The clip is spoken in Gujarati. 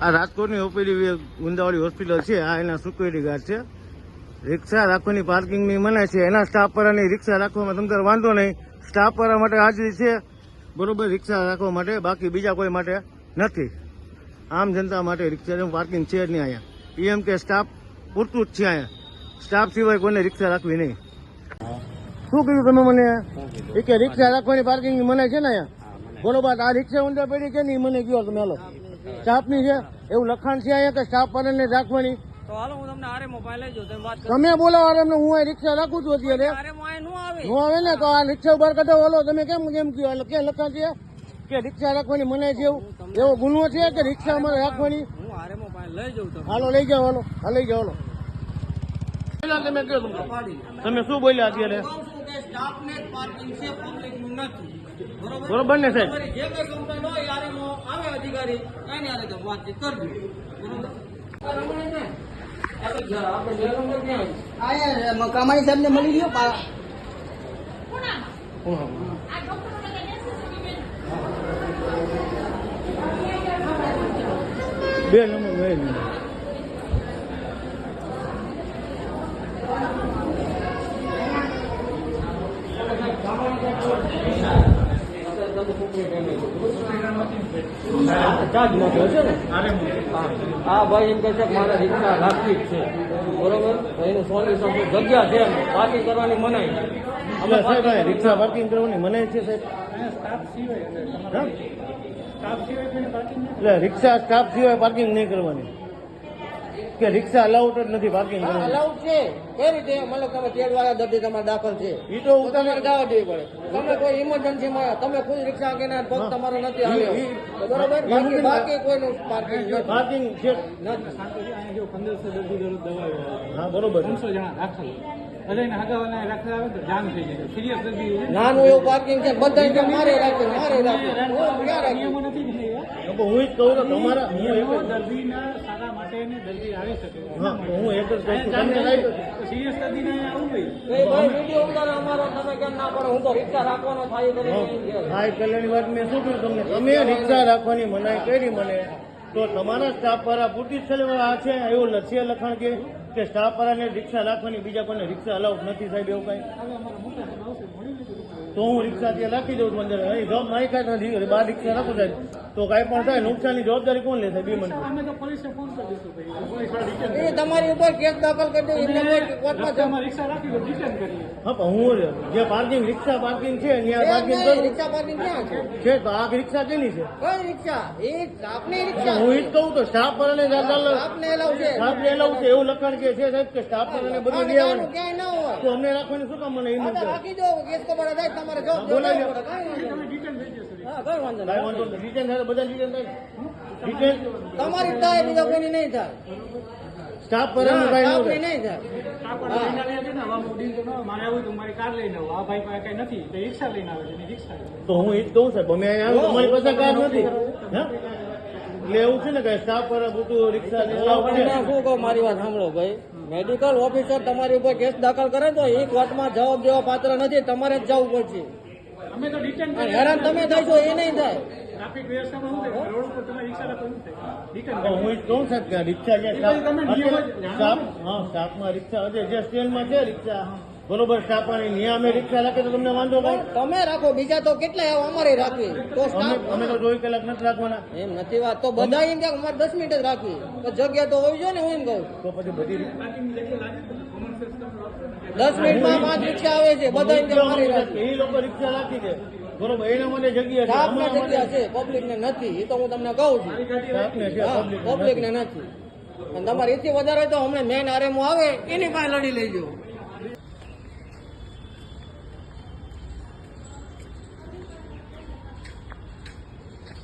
આ રાજકોટની ઓપીડી ગુંદાવાડી હોસ્પિટલ છે, આ એના સિક્યુરિટી ગાર્ડ છે. રિક્ષા રાખવાની પાર્કિંગની મનાય છે. એના સ્ટાફ વાળાની રિક્ષા રાખવામાં તમતાર વાંધો નહીં. સ્ટાફ વાળા માટે હાજરી છે બરોબર, રિક્ષા રાખવા માટે, બાકી બીજા કોઈ માટે નથી. આમ જનતા માટે રિક્ષા પાર્કિંગ છે જ નહીં અહીંયા. એમ કે સ્ટાફ પૂરતું જ છે અહીંયા. સ્ટાફ સિવાય કોઈને રિક્ષા રાખવી નહીં. શું કીધું તમે મને? એ કે રિક્ષા રાખવાની પાર્કિંગની મનાય છે ને અહીંયા બરોબર. આ રિક્ષા ઊંધા પડી છે ને મને કયો તમે હાલો સ્ટાફની છે એવું લખાણ છે અહીંયા કે સ્ટાફ વાળાને રાખવાની. તમે બોલાવો આરેમ, હું અહીં રિક્ષા રાખું છું અત્યારે. નો આવે ને તો આ રિક્ષા ઉભાર કરતા હાલો. તમે કેમ કયો કે લખાણ છે કે રિક્ષા રાખવાની મનાય છે? એવો ગુનો છે કે રિક્ષા અમારે રાખવાની? હાલો લઈ જાઓ, હાલો હા લઈ જાઓ. હાલો તમે કયો તમે શું બોલ્યા અત્યારે? બરોબર ને સાહેબ? કમાણી સાહેબ ને મળી ગયો. બે નંબર હા ભાઈ એમ કે છે મારે રિક્ષા રાખવી જ છે બરોબર. એનું સોલ્યુશન જગ્યા છે પાર્કિંગ કરવાની મનાઈ. અમે સાહેબ રિક્ષા પાર્કિંગ કરવાની મનાઈ છે સાહેબ. એટલે રિક્ષા સ્ટાફ સિવાય પાર્કિંગ નહીં કરવાની કે રિક્ષા અલાઉડ જ નથી પાર્કિંગ કરવાની? અલાઉડ છે. કઈ રીતે? મતલબ તમે તેડ વાળા દર્દી તમારે દાખલ છે એ તો તમે જવા દેવી પડે. તમે કોઈ ઇમરજન્સીમાં તમે ખુદ રિક્ષા કે પગ તમારો નથી આવ્યો બરોબર. બાકી કોઈનું પાર્કિંગ પાર્કિંગ છે નથી. 1500 દર્દી દરરોજ દવા હા બરોબર. 300 જણા દાખલ બધાને હગાવાના રાખવા આવે તો જામ થઈ જાય. સિરિયસ દર્દી નાનું એવું પાર્કિંગ છે બધા મારે રાખે નિયમો નથી ને હું જ કહું તો તમારા દર્દીના સારા માટે દર્દી આવી શકે. હા હું એક જ કહું છું તમને સિરિયસ દર્દીને આવવું જોઈએ. વિડીયો ઉતારો અમારો. તમે કેમ ના પડે? હું તો રિક્ષા રાખવાનો થાય હા કલ્યાણની વાત મેં શું કહ્યું તમને? તમે રિક્ષા રાખવાની મનાઈ કરી મને તો તમારા સ્ટાફ વાળા પૂરતી જ આ છે એવું છે લખાણ કે સ્ટાફ વાળાને રિક્ષા રાખવાની, બીજા કોઈને રિક્ષા અલાઉડ નથી સાહેબ એવું કઈ? તો હું રિક્ષા ત્યાં રાખી દઉં છું અંદર. અહીં જોબ મારી કાંઈ નથી, બહાર રિક્ષા રાખું સાહેબ તો કાંઈ પણ થાય નુકસાનની જવાબદારી કોણ લે સાહેબ? એ મને અમે તો પોલીસને ફોન કરી દઈશું. એ તમારી ઉપર કેસ દાખલ કરી દે. રિક્ષા રાખી રિટર્ન કરીએ. હા પણ હું જે પાર્કિંગ રિક્ષા પાર્કિંગ છે ત્યાં પાર્કિંગ કરું રિક્ષા પાર્કિંગ ક્યાં છે તો આ રિક્ષા કેની છે? કઈ રિક્ષા? એ આપની રિક્ષા. હું એ જ કહું તો સ્ટાફ વાળાને આપને એલાવ છે. સ્ટાફને એલાવ છે એવું લખાણ કે છે સાહેબ કે સ્ટાફ વાળાને બધું લઈ આવવાનું. ક્યાંય ના હોય તો અમને રાખવાની શું કામ? મને એમ જ રાખી દો. કેસ કબાડા થાય તમારે જવાબ દેવો પડે. હા કઈ વાંધો કાંઈ વાંધો નહીં. રિટર્ન થાય બધા રિટર્ન થાય રિટર્ન તમારી થાય બીજા કોઈની નહીં થાય. સ્ટાફ વાળાનું કાંઈ ન આપની થાય. નહીં થાય. મારે આવું તો મારી કાર લઈને આવું. આ ભાઈ પાસે કઈ નથી તો રિક્ષા લઈને આવે છે. રિક્ષા તો હું એ જ કહું સાહેબ અમે અહીંયા આવું તમારી પાસે કાર નથી હા એટલે એવું છે ને કે સ્ટાફ વાળા બધું રિક્ષા શું કહો મારી વાત સાંભળો ભાઈ. મેડિકલ ઓફિસર તમારી ઉપર કેસ દાખલ કરે તો એ કોર્ટમાં જવાબ દેવા પાત્ર નથી. તમારે જ જવું પડશે. અમે તો રિટર્ન હેરાન તમે થાય છો એ નહીં થાય. ટ્રાફિક વ્યવસ્થામાં શું થાય? રોડ ઉપર તમે રિક્ષા રાખો શું થાય? રિટર્ન હું એ જ કહું સાહેબ કે રિક્ષા જે સ્ટાફમાં રિક્ષા જે સ્ટેન્ડમાં છે રિક્ષા બરોબર સ્ટાફ નિયમે રિક્ષા રાખે તો તમને વાંધો કઈ? તમે રાખો. બીજા તો કેટલા અમારે રાખવી તો અમે તો 24 કલાક નથી રાખવાના. એમ નથી વાત. તો બધા એમ કે અમારે 10 મિનિટ જ રાખવી તો જગ્યા તો હોવી જોઈએ ને. હું એમ કહું તો પછી બધી 10 મિનિટમાં 5 રિક્ષા આવે છે. બધા એમ કે મારી રાખવી. એ લોકો રિક્ષા રાખી દે બરોબર એના માટે જગ્યા છે. સ્ટાફને જગ્યા છે, પબ્લિક ને નથી. એ તો હું તમને કહું છું. સ્ટાફને છે પબ્લિક ને નથી. અને તમારે એથી વધારે હોય તો હમણાં મેન આરએમઓ આવે એની પાસે લડી લેજો.